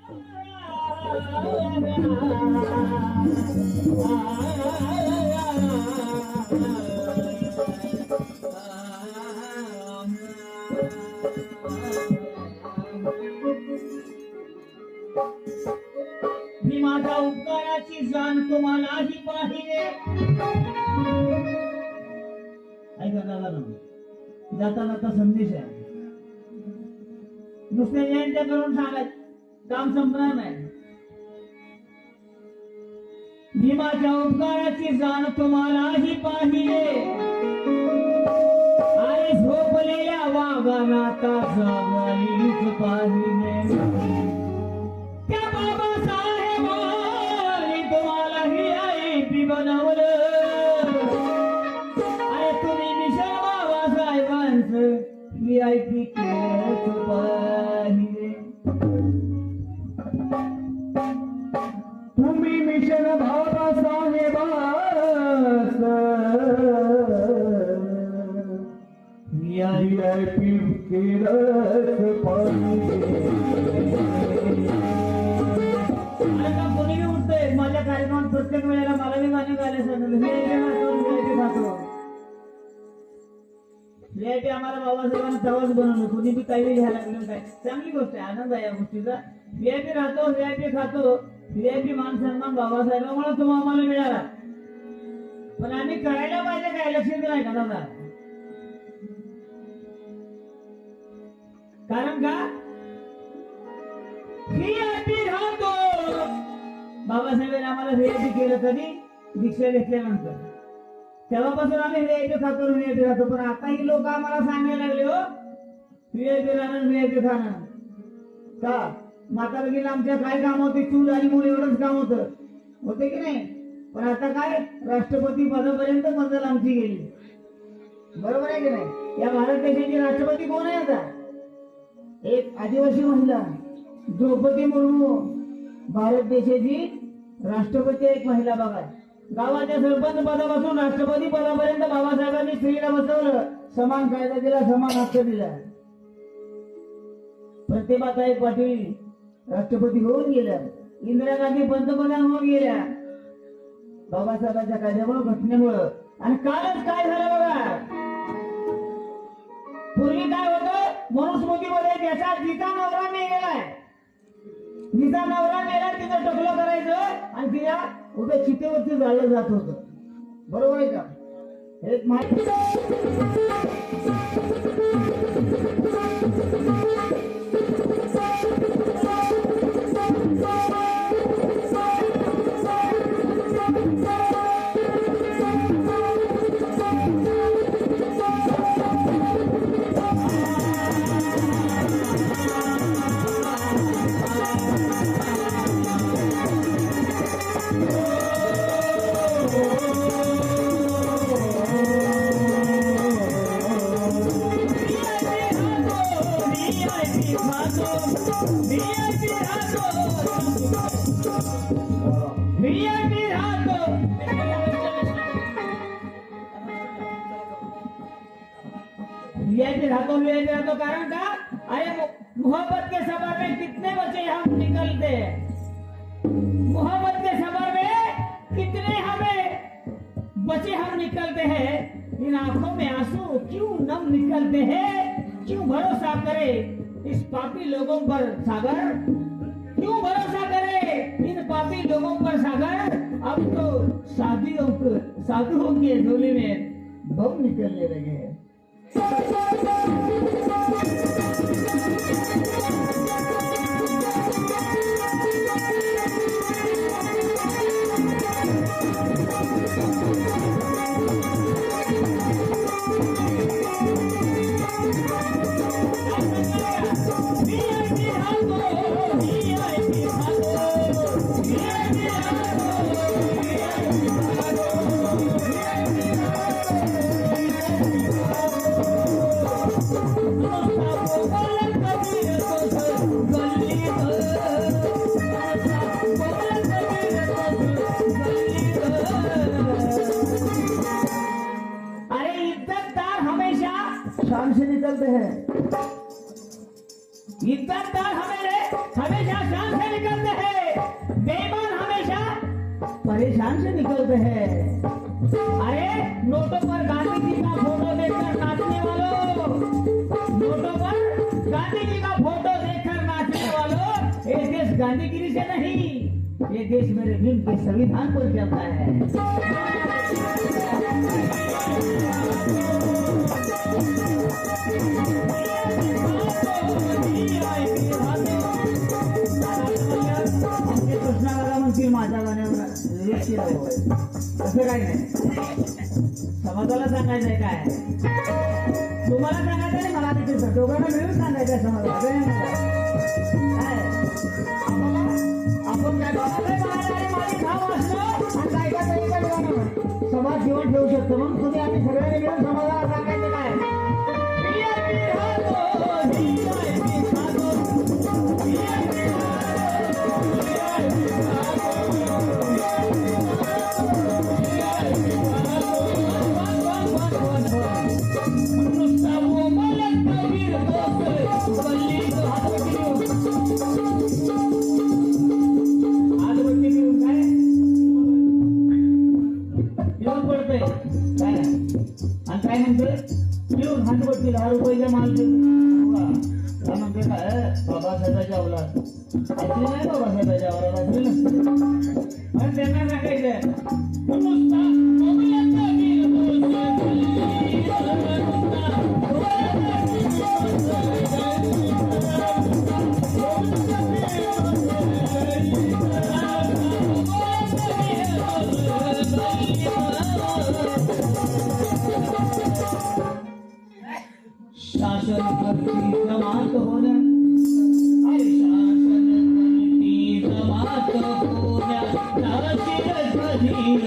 मी माझ्या उपकाराची जाण तुम्हालाही पाहिजे. ऐका दादा, जाता जाता संदेश आहे. नुसते जयंत्या करून सांगायचं काम संपणार नाही. भीमाच्या उपकाराची जाण तुम्हालाही पाहिजे. आई झोपलेल्या वाघाला आता जागीच पाहिजे. त्या बाबासाहेबांनी तुम्हालाही आई पी बनवलं. अरे तुम्ही मिशन बाबासाहेबांचं VIP केलंच पाहिजे. तुम्ही मिशन बाबासाहेबांचं VIP केलंच पाहिजे. कोणी उठतंय माझ्या कार्यक्रमात प्रत्येक वेळेला मला बी गाणी गायला सांगितलं. VIP आम्हाला बाबासाहेबांनी तेव्हाच बनवलं. कोणी बी काही घ्यायला लागलं काय चांगली गोष्ट आहे, आनंद आहे या गोष्टीचा. VIP राहतो, VIP खातो, VIP मान सन्मान बाबासाहेबांमुळे तुम्हाला आम्हाला मिळाला. पण आम्ही करायला पाहिजे काय, लक्ष दिलं का दादा? कारण का VIP राहतो. बाबासाहेबांनी आम्हाला VIP केलं कधी? दीक्षा घेतल्यानंतर. तेव्हापासून आम्ही VIP खातो, VIP राहतो. पण आता ही लोक आम्हाला सांगायला लागले हो VIP राहणं, VIP खाणं. का म्हातारा गेला आमच्या काय काम होते? चूल आणि मूल एवढंच काम होते की नाही? पण आता काय राष्ट्रपती पदापर्यंत मंजल आमची गेली. बरोबर आहे की नाही? या भारत देशाची राष्ट्रपती कोण आहे आता? एक आदिवासी महिला द्रौपदी मुर्मू भारत देशाची राष्ट्रपती एक महिला. बघा, गावाच्या सरपंच पदापासून राष्ट्रपती पदापर्यंत बाबासाहेबांनी स्त्रीला बसवलं. समान कायदा दिला, समान हक्क दिला. प्रतिभाताई पाटील राष्ट्रपती होऊन गेल्या. इंदिरा गांधी पंतप्रधान होऊन गेल्या बाबासाहेबांच्या कायद्यामुळे, घटनेमुळं. आणि कालच काय झालं बघा, पूर्वी काय होतं मनुस्मृतीमध्ये त्याचा जिचा नवरा मेलेलाय, जिचा नवरा मेला तिचं टकलं करायचं आणि तिला उद्या चितेवरती जाळलं जात होतं. बरोबर आहे का? एक माहिती रातो. कारण का? अरे मोहब्बत के सफर में कितने बचे हम निकलते हैं, मोहब्बत के सफर में कितने हमें बचे हम निकलते हैं. इन आंखों में आंसू क्यों नम निकलते हैं? क्यों भरोसा करे इस पापी लोगों पर सागर? क्यों भरोसा करे इन पापी लोगों पर सागर? अब तो साधुओं के झोले में बम निकलने लगे हैं. शान से निकलते हैं. इज्जतदार हमें हमेशा शान से निकलते हैं, बेईमान हमेशा परेशान से निकलते हैं। अरे नोटों पर गांधी जी का फोटो देखकर नाचने वालों, नोटों पर गांधी जी का फोटो देखकर नाचने वालों, ये देश गांधीगिरी से नहीं, ये देश मेरे भीम के संविधान पर चलता है। माझ्या गाण्यावर असं काही नाही, समाजाला सांगायचंय काय, तुम्हाला सांगायचं नाही, मला तिथे दोघांना मिळून सांगायचंय समाजाला। आपण काय समाज जीवन ठेवू शकतो, मग तुम्ही आम्ही सगळ्यांनी मिळून समाजाला सांगायचं काय, काय म्हणतोय येऊन हातवरती 10 रुपयाचा माल देतो म्हणते काय बाबासाहेबाच्या अवलाद असली नाही, बाबासाहेबाच्या अवलाद असली नसते, पण त्यांना सांगायचं शासन करती जमात होण्या, अरे शासन करती जमात होण्या, नाशिक धीर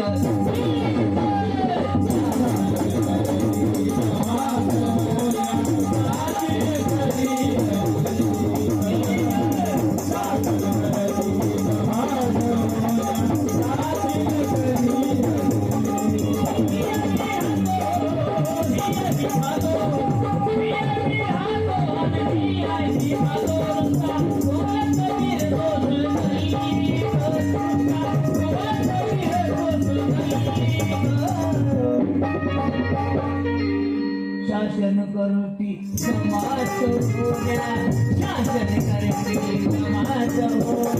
शासन करती समाज होण्या, शासन करती समाज होण्या,